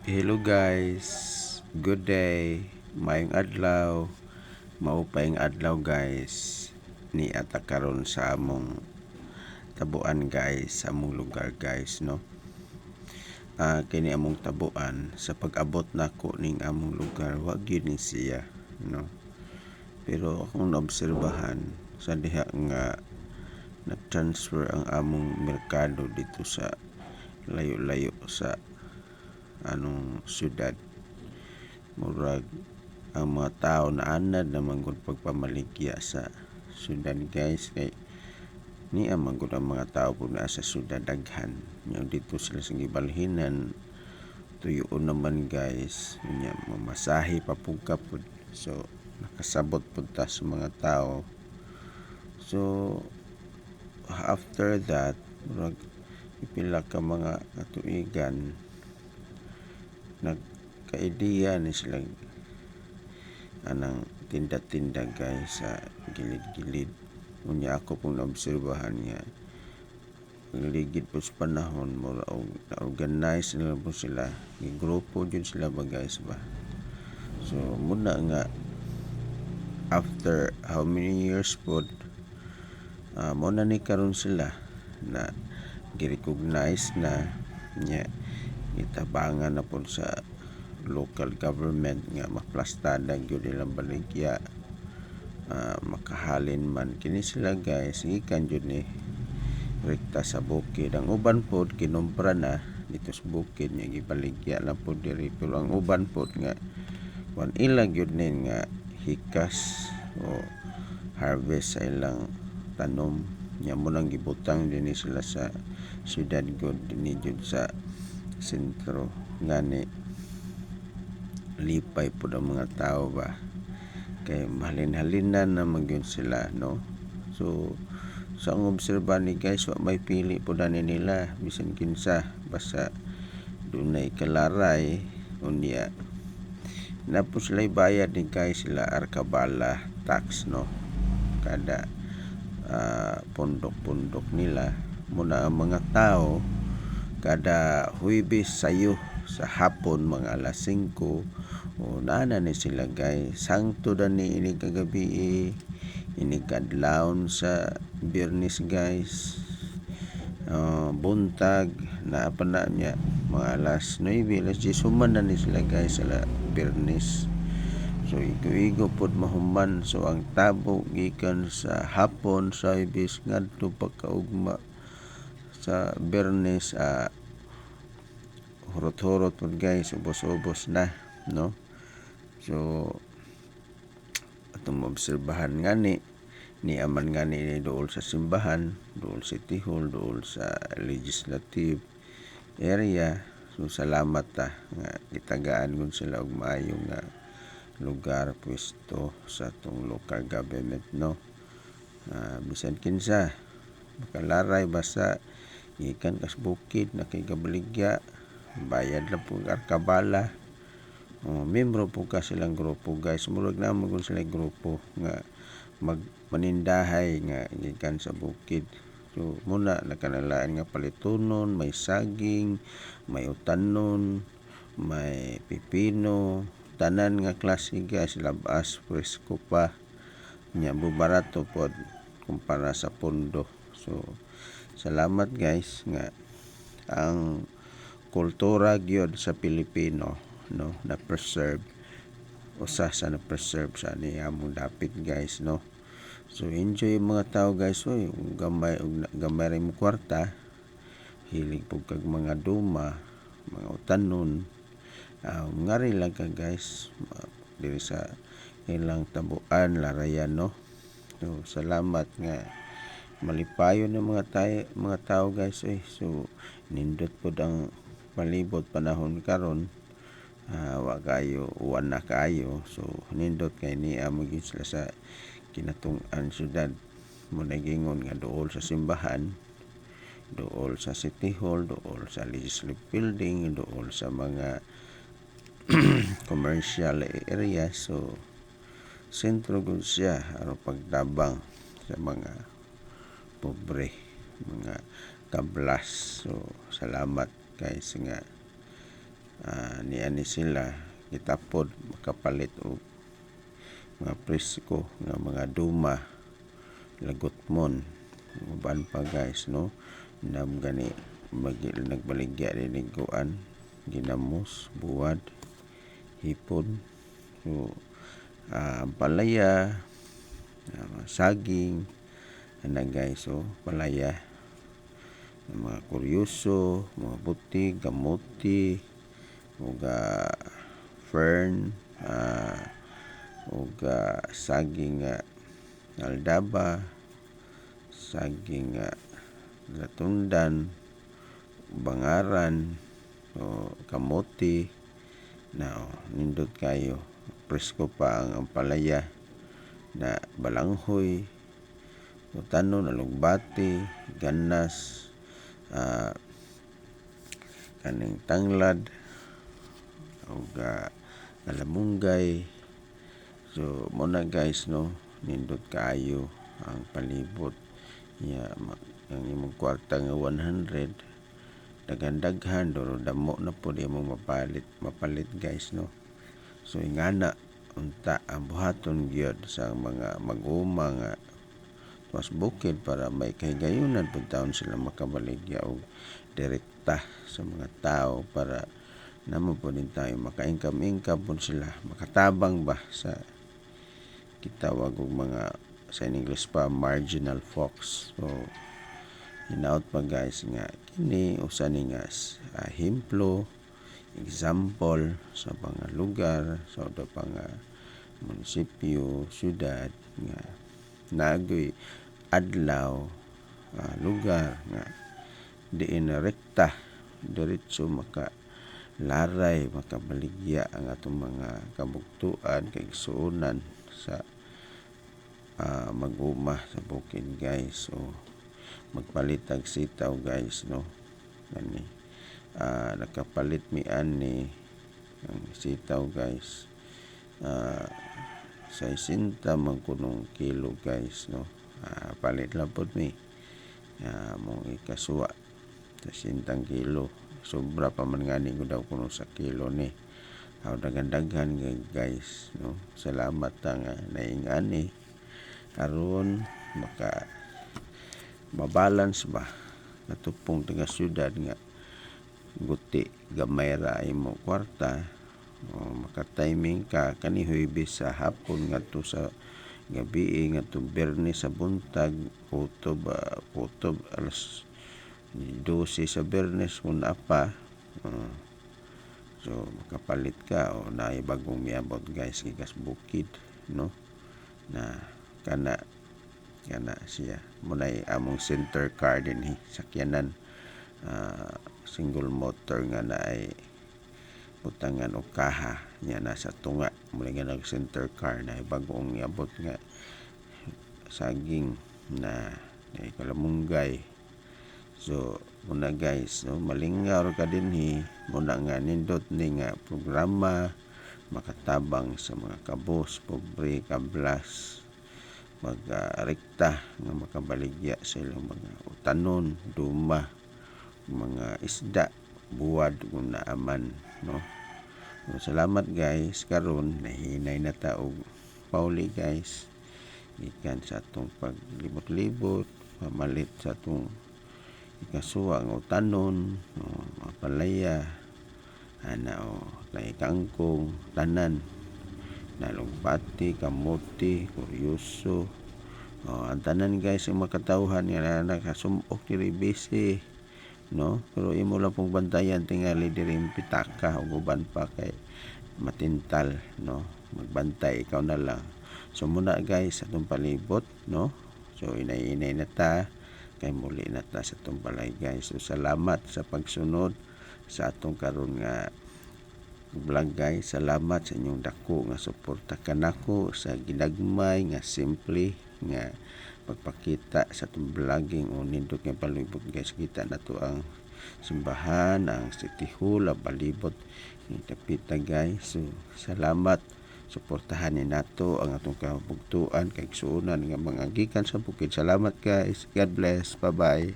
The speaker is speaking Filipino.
Hello guys, good day, mayong adlaw, maupayng adlaw guys, ni ata karon sa among tabuan guys, sa among lugar guys no. Kini among tabuan sa pag-abot nako ning among lugar, wa gyud ni siya no. Pero akong naobserbahan sa diha nga nag-transfer ang among merkado dito sa layo-layo sa syudad. Murag ang mga tao na anad naman gud pagpamaligya sa syudad guys, kay ni amang gud ang mga tao po na sa syudad daghan nya dito sila sa gibalhinan tuyoon naman guys nya mamasahe papugka pud, so nakasabot pud ta sa mga tao. So after that murag ipila ka mga katuigan nagka-ideya ni sila anang tinda-tinda guys sa gilid-gilid. Unya ako pong naobserbahan nga ligid po sa panahon mo na-organize nila po sila, grupo dyan sila ba guys ba. So muna nga after how many years po muna ni karon sila na gi-recognize na nya itabangan na po sa local government nga maplastada gyud ilang baligya, makahalin man kini sila guys gikan jud ni rekta sa bukid. Ang uban pod kinumpra na dito sa bukid nya gibaligya lang pod diri, pero ang uban pod nga wan ilang gyud nin nga hikas o harvest sa ilang tanom nya mo nang gibutang dinhi sila sa syudad gud dinhi jud sa sentro, ngani lipay po ang mga tao ba kay mahalin-halinan na magyud sila no. So sa ang obserba ni guys, wa may pili po na nila bisan kinsa basta dunay kalaray unya na po sila bayad ni guys, sila arkabala tax no kada pundok-pundok nila. Muna ang mga tao kada Huwebes sayo sa hapon mga alas 5 o naana ni sila guys, sangto na ni ini kagabi ini kadlawon sa Biyernes guys, buntag na pa na niya mga alas 9 alas 10 human na ni sila guys sa Biyernes. So igo-igo pod mahuman, so ang tabo gikan sa hapon sa Huwebes ngadto pagkaugma sa Biyernes, hurot-hurot po guys, ubos-ubos na no. So atong maobserbahan ngani ni aman ngani ni dool sa simbahan, dool sa City Hall, dool sa legislative area. So salamat ta nga gitagaan kun sila og maayo nga lugar pwesto sa atong local government no. Bisan kinsa makalaray basta gikan kas bukid na kay gabaligya, bayad lang po arkabala, membro po ka silang grupo guys. Murag na mo sila grupo nga manindahay nga gikan sa bukid. So muna nakanalaan nga palitonon, may saging, may utanon, may pipino, tanan nga klase guys, labas presko pa nya barato pod kumpara sa pondo. So salamat guys nga ang kultura gyud sa Pilipino no na preserve, usa sa na preserve sa ni among dapit guys no. So enjoy mga tao guys, oy gamay ray mo kwarta, hilig pug kag mga duma, mga utanon, ngari lang ka guys diri sa ilang tabuan larayan no. So salamat nga malipayon ng mga tao guys so nindot pod ang palibot panahon karon, wa kayo uwan na kayo, so nindot kay ni amo gyud sila sa kinatung-an syudad. Muna gingon nga dool sa simbahan, dool sa City Hall, dool sa legislative building, dool sa mga commercial area. So sentro gud siya aron pagtabang sa mga pobre, mga kablas. So salamat guys nga niani sila gitapod makapalit og mga presko nga mga duma lagutmon uban pa guys, no, nam gani nagbaligya din kuan ginamos buwad hipon. So palaya, saging ana guys, so palaya mga kuryoso, mga buti, gamuti, uga fern, uga saging aldaba, saging latundan, bangaran, o kamote na nindot kayo. Presko pa ang palaya na balanghoy, utanon, alugbati, ganas, kaning tanglad, ug kalamunggay. So muna guys, no, nindot kaayo ang palibot ya ang imong kwarta nga 100 daghan-daghan do damo na pud imong mapalit guys, no. So ingana unta ang buhaton gyud sa mga mag-uma nga mas bukid para may kahigayunan pud taon sila makabaligya og direkta sa mga tao para namo po din tayo maka-income po sila, makatabang ba sa kitawag og mga sa English pa marginal folks. So hinaut pa guys nga kini usa ni nga himplo, example sa mga lugar sa mga munisipyo, syudad nga nagoy adlaw lugar nga diin rekta diretso laray makabaligya ang atong mga kabugtuan kay igsuonan sa mag-uma sa bukid guys. So magpalit tag sitaw guys, no, gani nakapalit mi ani ang sitaw guys 60 man kunong kilo guys, no. Palit lang pod mi mong ikasuwa 60 kilo, sobra pa man ngani ko daw kuno sa kilo ni daghan-daghan guys, no. Salamat nga naingani aron maka mabalance ba natupong taga syudad nga guti gamay ra imo kwarta o maka-timing ka kani Huwebes sa hapon ngadto sa gabi ngadto Biyernes sa buntag kutob alas 12 sa Biyernes kun apa. So makapalit ka o naay bagong miabot guys gikas bukid, no, na kana siya munay among center car dinhi sakyanan single motor nga naay butangan og kaha nya nasa tunga muli nga nag center car na bagong miabot nga saging na kalamunggay. So muna guys, no, malingaw ka dinhi muna nga nindot ni nga programa makatabang sa mga kabos, pobre, kablas magrekta nga makabaligya sa ilang mga utanon, duma, mga isda, buwad kung naaman, no. So, salamat guys, karon nahinay na ta og pauli guys ikan sa atong paglibot-libot pamalit sa atong ikasuwa nga utanon, mapalaya ana lay kangkong tanan nalugbati, kamote, kuryoso, ang tanan guys ang makatawhan nga nakasumok diri busy, no, pero imo lang pong bantayan tingali diri pitaka ug uban pa kay matintal, no, magbantay ikaw na lang. So muna guys atong palibot, no, so inay na ta kay muli na ta sa atong balay guys. So salamat sa pagsunod sa atong karon nga vlog guys. Salamat sa inyong dako nga suporta kanako sa ginagmay nga simple nga pagpakita sa atong vlogging o nindot nga palibot guys. Kita na to ang simbahan, ang City Hall, ang palibot ni Tapita guys. So salamat, suportahan ni nato ang atong kabugtuan kay igsuonan nga mga gikan sa bukid. Salamat guys, God bless, bye bye.